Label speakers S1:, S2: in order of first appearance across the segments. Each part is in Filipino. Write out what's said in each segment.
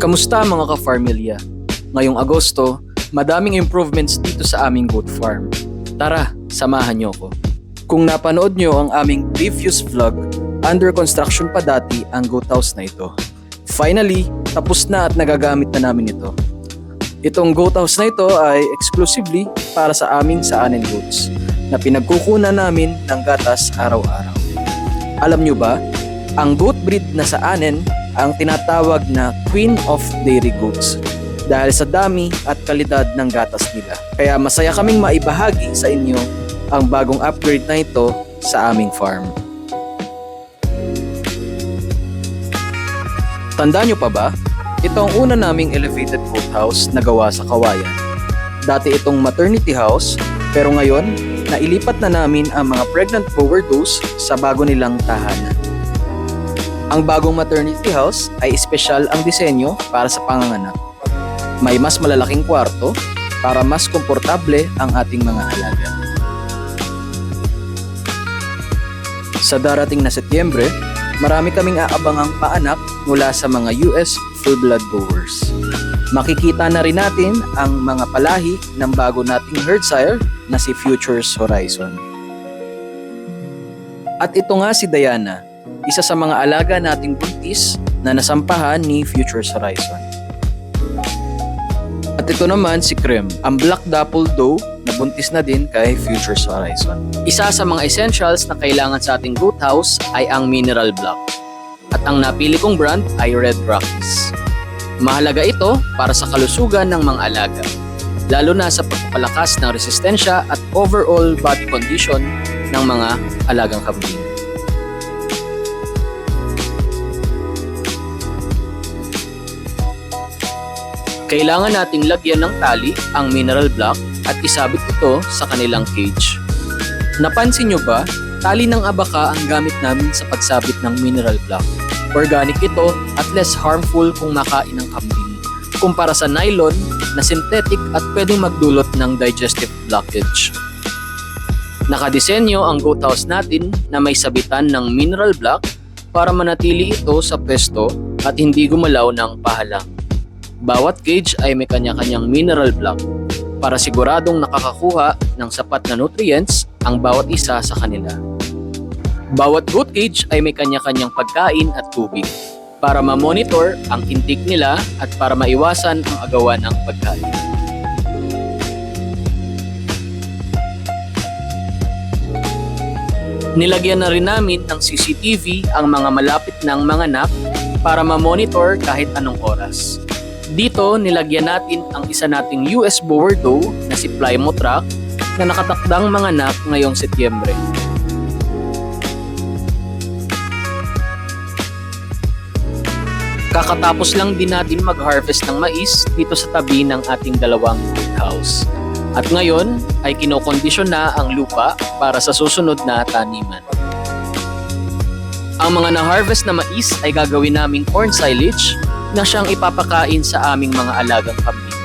S1: Kamusta mga ka-farmilya? Ngayong Agosto, madaming improvements dito sa aming goat farm. Tara, samahan niyo ko. Kung napanood niyo ang aming previous vlog, under construction pa dati ang goat house na ito. Finally, tapos na at nagagamit na namin ito. Itong goat house na ito ay exclusively para sa aming saanen goats na pinagkukunan namin ng gatas araw-araw. Alam niyo ba, ang goat breed na saanen ang tinatawag na Queen of Dairy Goats dahil sa dami at kalidad ng gatas nila. Kaya masaya kaming maibahagi sa inyo ang bagong upgrade na ito sa aming farm. Tandaan nyo pa ba? Ito ang una naming elevated goat house na gawa sa kawayan. Dati itong maternity house, pero ngayon, nailipat na namin ang mga pregnant overdose sa bago nilang tahanan. Ang bagong maternity house ay espesyal ang disenyo para sa panganganak. May mas malalaking kwarto para mas komportable ang ating mga alaga. Sa darating na Setyembre, marami kaming aabangang paanak mula sa mga US full blood growers. Makikita na rin natin ang mga palahi ng bago nating herd sire na si Futures Horizon. At ito nga si Diana, isa sa mga alaga nating buntis na nasampahan ni Futures Horizon. At ito naman si Cream, ang Black Dapple Doe na buntis na din kay Futures Horizon. Isa sa mga essentials na kailangan sa ating goat house ay ang mineral block. At ang napili kong brand ay Red Rockies. Mahalaga ito para sa kalusugan ng mga alaga, lalo na sa pagpapalakas ng resistensya at overall body condition ng mga alagang kambing. Kailangan nating lagyan ng tali ang mineral block at isabit ito sa kanilang cage. Napansin nyo ba, tali ng abaka ang gamit namin sa pagsabit ng mineral block. Organic ito at less harmful kung makain ng kambing, kumpara sa nylon na synthetic at pwedeng magdulot ng digestive blockage. Nakadisenyo ang goat house natin na may sabitan ng mineral block para manatili ito sa pwesto at hindi gumalaw ng pahalang. Bawat cage ay may kanya-kanyang mineral block para siguradong nakakakuha ng sapat na nutrients ang bawat isa sa kanila. Bawat goat cage ay may kanya-kanyang pagkain at tubig para ma-monitor ang intake nila at para maiwasan ang agawan ng pagkain. Nilagyan na rin namin ng CCTV ang mga malapit ng mga anak para ma-monitor kahit anong oras. Dito, nilagyan natin ang isa nating US Boer Doe na si Plymouth Rock na nakatakdang manganak ngayong Setyembre. Kakatapos lang din natin mag-harvest ng mais dito sa tabi ng ating dalawang goat house. At ngayon ay kinokondisyon na ang lupa para sa susunod na taniman. Ang mga na-harvest na mais ay gagawin naming corn silage na siyang ipapakain sa aming mga alagang kambing.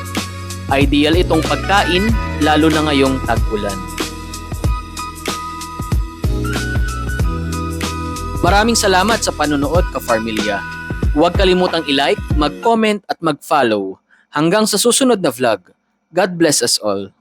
S1: Ideal itong pagkain lalo na ngayong tag-ulan. Maraming salamat sa panonood ka-farmilya. Huwag kalimutang i-like, mag-comment at mag-follow. Hanggang sa susunod na vlog. God bless us all.